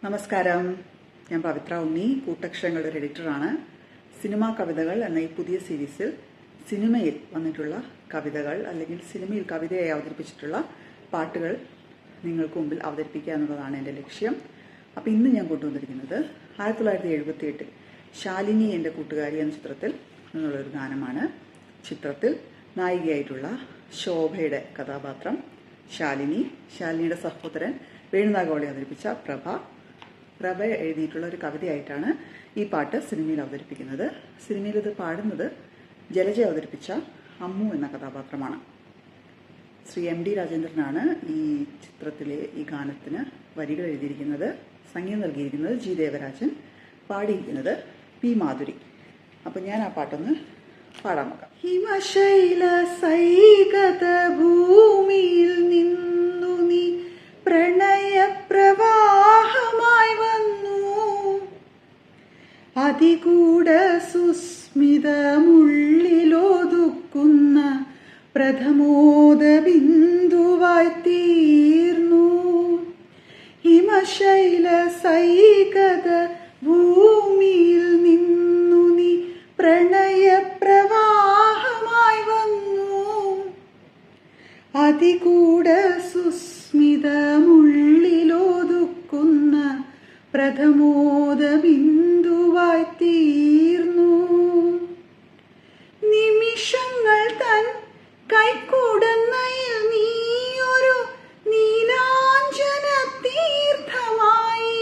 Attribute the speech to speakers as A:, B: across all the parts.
A: നമസ്കാരം, ഞാൻ പവിത്ര ഉണ്ണി, കൂട്ടക്ഷരങ്ങളുടെ ഒരു എഡിറ്ററാണ്. സിനിമാ കവിതകൾ എന്ന ഈ പുതിയ സീരീസിൽ സിനിമയിൽ വന്നിട്ടുള്ള കവിതകൾ അല്ലെങ്കിൽ സിനിമയിൽ കവിതയായി അവതരിപ്പിച്ചിട്ടുള്ള പാട്ടുകൾ നിങ്ങൾക്ക് മുമ്പിൽ അവതരിപ്പിക്കുക എന്നുള്ളതാണ് എൻ്റെ ലക്ഷ്യം. അപ്പോൾ ഇന്ന് ഞാൻ കൊണ്ടുവന്നിരിക്കുന്നത് 1978 ശാലിനി എൻ്റെ കൂട്ടുകാരി എന്ന ചിത്രത്തിൽ നിന്നുള്ളൊരു ഗാനമാണ്. ചിത്രത്തിൽ നായികയായിട്ടുള്ള ശോഭയുടെ കഥാപാത്രം ശാലിനിയുടെ സഹോദരൻ വേണുനാഗവളി അവതരിപ്പിച്ച പ്രഭ എഴുതിയിട്ടുള്ള ഒരു കവിതയായിട്ടാണ് ഈ പാട്ട് സിനിമയിൽ അവതരിപ്പിക്കുന്നത്. സിനിമയിൽ ഇത് പാടുന്നത് ജലജ അവതരിപ്പിച്ച അമ്മു എന്ന കഥാപാത്രമാണ്. ശ്രീ MD രാജേന്ദ്രനാണ് ഈ ചിത്രത്തിലെ ഈ ഗാനത്തിന് വരികൾ എഴുതിയിരിക്കുന്നത്. സംഗീതം നൽകിയിരിക്കുന്നത് G ദേവരാജൻ, പാടിയിരിക്കുന്നത് P മാധുരി. അപ്പം ഞാൻ ആ പാട്ടൊന്ന് പാടാൻ നോക്കാം. ഹിമശൈല സൈകത ഭൂമിയിൽ നിന്നു നീ പ്രണയപ്രവാഹമായി വന്നു, അതികൂട സുസ്മിതമുള്ളിലൊതുക്കുന്ന പ്രഥമോദ ബിന്ദുവായി തീർന്നു. ഹിമശൈല സൈകത ഭൂമിയിൽ നിന്നു നീ പ്രണയപ്രവാഹമായി വന്നു, അതികൂട സുസ്മിതമുള്ളിലൊതുക്കുന്ന പ്രഥമോദ ബിന്ദുവായി തീർന്നു. നിമിഷങ്ങൾ തൻ കൈക്കുടന്നയിൽ നീയൊരു നീലാഞ്ജന തീർത്ഥമായി,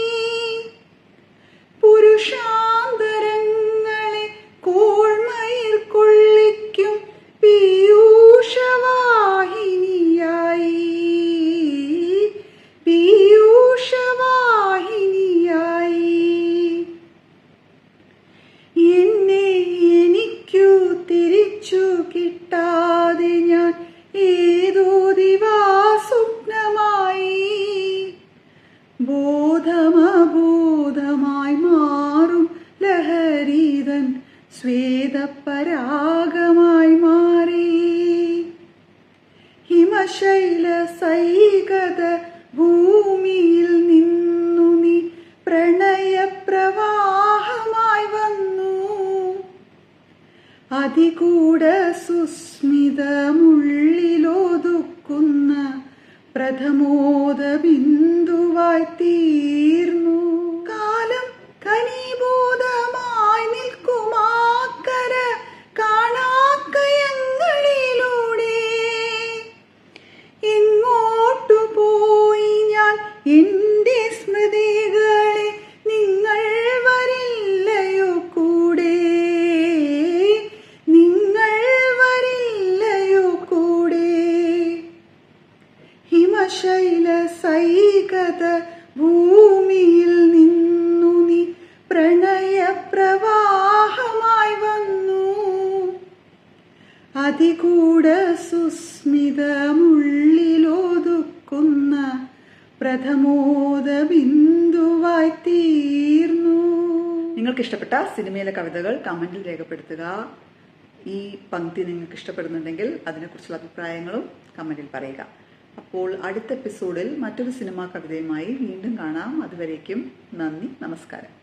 A: പുരുഷാന്തരങ്ങളെ കോൾമയിൽ കൊള്ളിക്കും പീയൂഷവാഹിനിയായി. എന്നെ എനിക്കു തിരിച്ചു കിട്ടാതെ ഞാൻ ഏതോ ദിവാസ്വപ്നമായി, ബോധമബോധമായി മാറും ലഹരീതൻ ശ്വേതപരാഗമായി മാറി. ഹിമശൈല സൈകത ഭൂമിയിൽ നിന്നു നീ പ്രണയപ്രവാഹമായി വന്നു, അതികൂട സുസ്മിതമുള്ളിലൊതുക്കുന്ന പ്രഥമോദ ബിന്ദുവായി തീർന്നു. കാലം ഘനീഭൂതമായി നിൽക്കുമാക്കര കാണാക്കയങ്ങളിലൂടെ എങ്ങോട്ടു പോയി ഞാൻ എൻ്റെ സ്മൃതികളെ, നിങ്ങൾ വരില്ലയോ കൂടെ, നിങ്ങൾ വരില്ലയോ കൂടെ. ഹിമശൈല സൈകത ഭൂമിയിൽ നിന്നു നീ പ്രണയപ്രവാഹമായി വന്നു, അതികൂട സുസ്മിതമുള്ളിലൊതുക്കുന്ന പ്രഥമോദ ബിന്ദുവായി തീർന്നു. നിങ്ങൾക്ക് ഇഷ്ടപ്പെട്ട സിനിമയിലെ കവിതകൾ കമന്റിൽ രേഖപ്പെടുത്തുക. ഈ പങ്ക്തി നിങ്ങൾക്ക് ഇഷ്ടപ്പെടുന്നുണ്ടെങ്കിൽ അതിനെക്കുറിച്ചുള്ള അഭിപ്രായങ്ങളും കമന്റിൽ പറയുക. അപ്പോൾ അടുത്ത എപ്പിസോഡിൽ മറ്റൊരു സിനിമാ കവിതയുമായി വീണ്ടും കാണാം. അതുവരേക്കും നന്ദി, നമസ്കാരം.